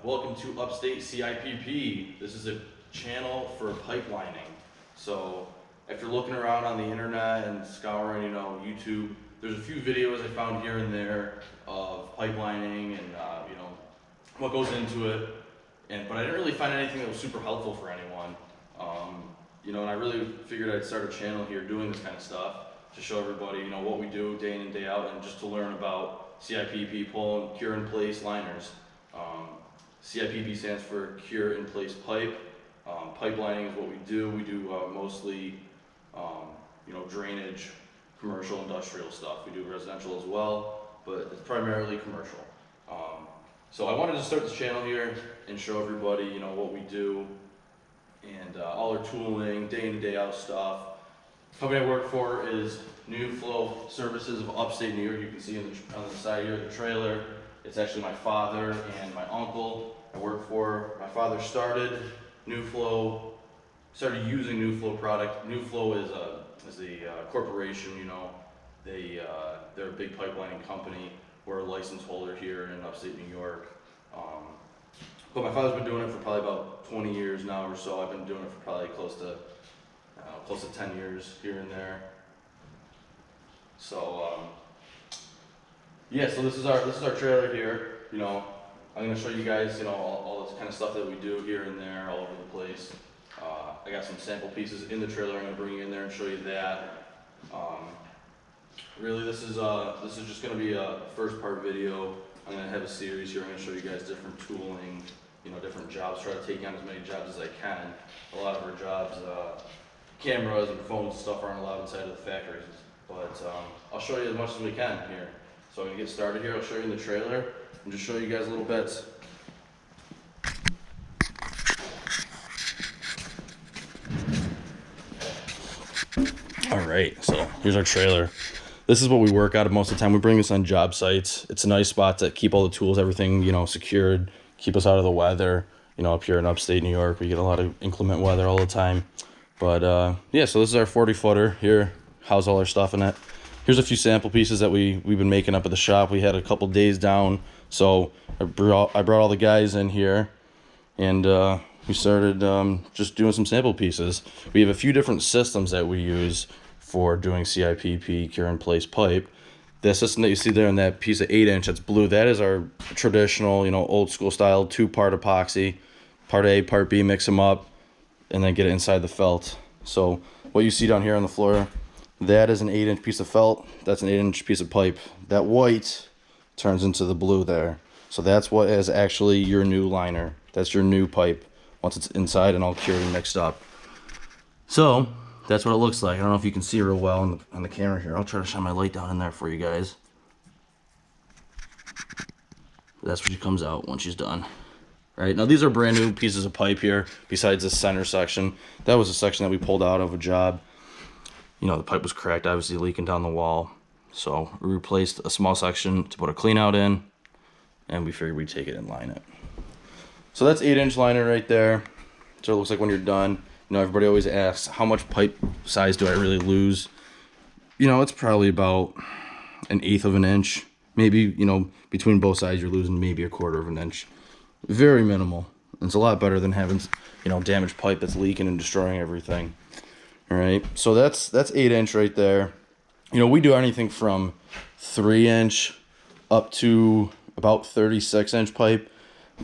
Welcome to Upstate C.I.P.P. This is a channel for pipelining. So after looking around on the internet and scouring, YouTube, there's a few videos I found here and there of pipelining and what goes into it. But I didn't really find anything that was super helpful for anyone. And I really figured I'd start a channel here doing this kind of stuff to show everybody, what we do day in and day out, and just to learn about C.I.P.P. pull and cure in place liners. C.I.P.P. stands for cure in place pipe. Pipelining is what we do. We do mostly, drainage, commercial, industrial stuff. We do residential as well, but it's primarily commercial. So I wanted to start this channel here and show everybody, what we do and all our tooling, day in and day out stuff. The company I work for is New Flow Services of Upstate New York. You can see on the side here of the trailer. It's actually my father and my uncle I work for. My father started New Flow, started using New Flow product. New Flow is the corporation, they're a big pipelining company. We're a license holder here in upstate New York. But my father's been doing it for probably about 20 years now or so. I've been doing it for probably close to 10 years here and there. So so this is our trailer here. I'm gonna show you guys all this kind of stuff that we do here and there, all over the place. I got some sample pieces in the trailer. I'm gonna bring you in there and show you that. Really, this is just gonna be a first part video. I'm gonna have a series here. I'm gonna show you guys different tooling, different jobs. Try to take on as many jobs as I can. A lot of our jobs, cameras and phones and stuff aren't allowed inside of the factories, but I'll show you as much as we can here. So I'm gonna get started here. I'll show you in the trailer and just show you guys little bits. All right, so here's our trailer. This is what we work out of most of the time. We bring this on job sites. It's a nice spot to keep all the tools, everything, secured, keep us out of the weather. Up here in upstate New York, we get a lot of inclement weather all the time. But so this is our 40-footer here. House all our stuff in it. Here's a few sample pieces that we've been making up at the shop. We had a couple days down, so I brought all the guys in here, and we started just doing some sample pieces. We have a few different systems that we use for doing C.I.P.P. cure in place pipe. The system that you see there in that piece of 8-inch that's blue, that is our traditional, old school style 2-part epoxy. Part A, part B, mix them up, and then get it inside the felt. So what you see down here on the floor, that is an 8-inch piece of felt. That's an 8-inch piece of pipe. That white turns into the blue there. So that's what is actually your new liner. That's your new pipe once it's inside and all cured and mixed up. So that's what it looks like. I don't know if you can see real well on the camera here. I'll try to shine my light down in there for you guys. That's what she comes out when she's done. Right, now these are brand new pieces of pipe here, besides this center section. That was a section that we pulled out of a job. The pipe was cracked, obviously leaking down the wall. So we replaced a small section to put a clean out in, and we figured we'd take it and line it. So that's 8-inch liner right there. So it looks like when you're done. Everybody always asks, how much pipe size do I really lose? It's probably about 1/8 of an inch. Maybe, between both sides you're losing maybe 1/4 of an inch. Very minimal. It's a lot better than having, damaged pipe that's leaking and destroying everything. All right, so that's 8-inch right there. We do anything from 3-inch up to about 36-inch pipe,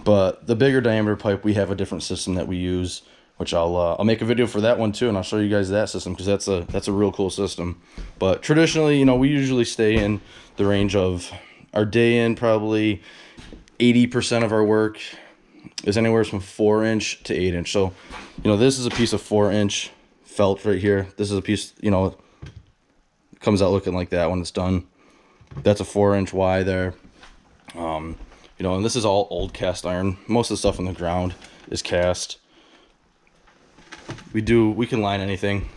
but the bigger diameter pipe, we have a different system that we use, which I'll make a video for that one too, and I'll show you guys that system because that's a real cool system. But traditionally, we usually stay in the range of our day in probably 80% of our work is anywhere from 4-inch to 8-inch. So, this is a piece of 4-inch felt right here. This is a piece, it comes out looking like that when it's done. That's a 4-inch Y there. And this is all old cast iron. Most of the stuff on the ground is cast. We can line anything,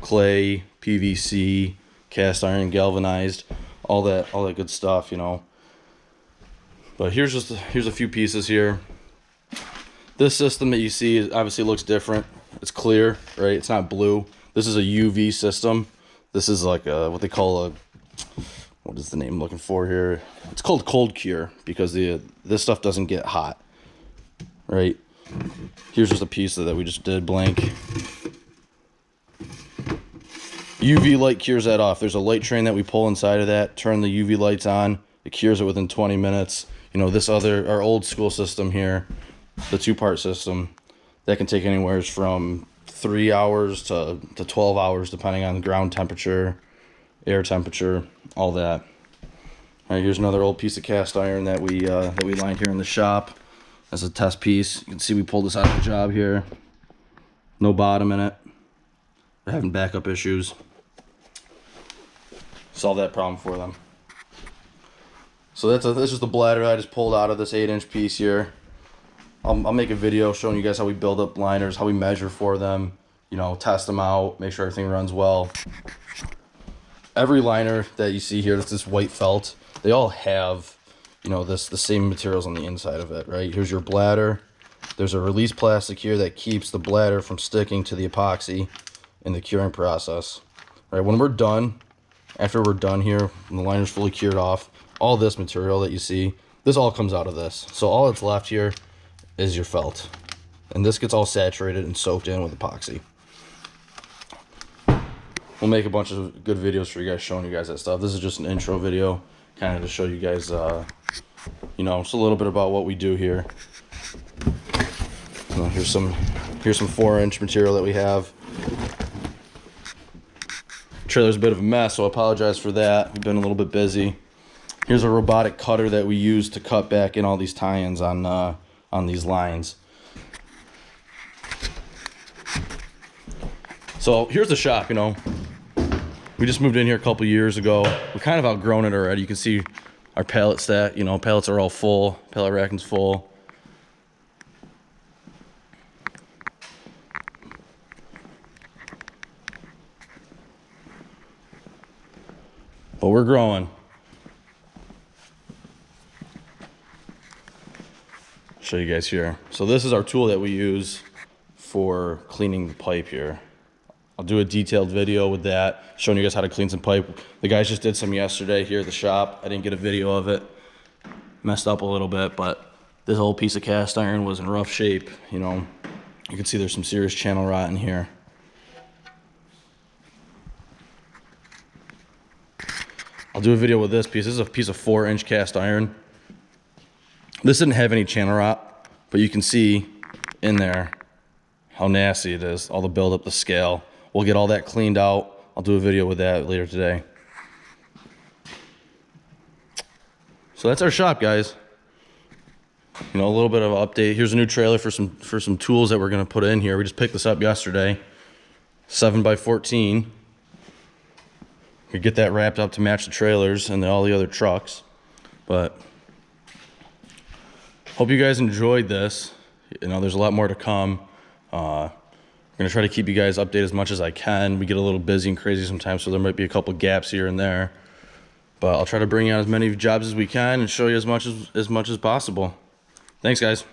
clay, PVC, cast iron, galvanized, all that good stuff, But here's a few pieces here. This system that you see obviously looks different. It's clear, right? It's not blue. This is a UV system. This is like what they call what is the name I'm looking for here? It's called cold cure because this stuff doesn't get hot. right? Here's just a piece that we just did blank. UV light cures that off. There's a light train that we pull inside of that, turn the UV lights on, it cures it within 20 minutes. You know, our old school system here, the 2-part system, that can take anywhere from 3 hours to 12 hours, depending on ground temperature, air temperature, all that. All right, here's another old piece of cast iron that we lined here in the shop. That's a test piece. You can see we pulled this out of the job here. No bottom in it. They're having backup issues. Solve that problem for them. So this is the bladder I just pulled out of this 8-inch piece here. I'll make a video showing you guys how we build up liners, how we measure for them, you know, test them out, make sure everything runs well. Every liner that you see here, that's this white felt, they all have, you know, the same materials on the inside of it, right? Here's your bladder. There's a release plastic here that keeps the bladder from sticking to the epoxy in the curing process. All right, when we're done, after we're done here, when the liner's fully cured off, all this material that you see, this all comes out of this. So all that's left here is your felt. And this gets all saturated and soaked in with epoxy. We'll make a bunch of good videos for you guys, showing you guys that stuff. This is just an intro video, kind of to show you guys, you know, just a little bit about what we do here. You know, here's some 4-inch material that we have. Trailer's a bit of a mess, so I apologize for that. We've been a little bit busy. Here's a robotic cutter that we use to cut back in all these tie-ins on these lines. So here's the shop, you know. We just moved in here a couple years ago. We've kind of outgrown it already. You can see our pallet stack, you know, pallets are all full, pallet racking's full. But we're growing. Show you guys here. So this is our tool that we use for cleaning the pipe here. I'll do a detailed video with that, showing you guys how to clean some pipe. The guys just did some yesterday here at the shop. I didn't get a video of it. Messed up a little bit, but this whole piece of cast iron was in rough shape, you know. You can see there's some serious channel rot in here. I'll do a video with this piece. This is a piece of 4-inch cast iron. This didn't have any channel rot, but you can see in there how nasty it is, all the buildup, the scale. We'll get all that cleaned out. I'll do a video with that later today. So that's our shop, guys. You know, a little bit of an update. Here's a new trailer for some tools that we're gonna put in here. We just picked this up yesterday, 7x14. We get that wrapped up to match the trailers and all the other trucks. But hope you guys enjoyed this. You know, there's a lot more to come. I'm gonna try to keep you guys updated as much as I can. We get a little busy and crazy sometimes, so there might be a couple gaps here and there. But I'll try to bring you on as many jobs as we can and show you as much as possible. Thanks, guys.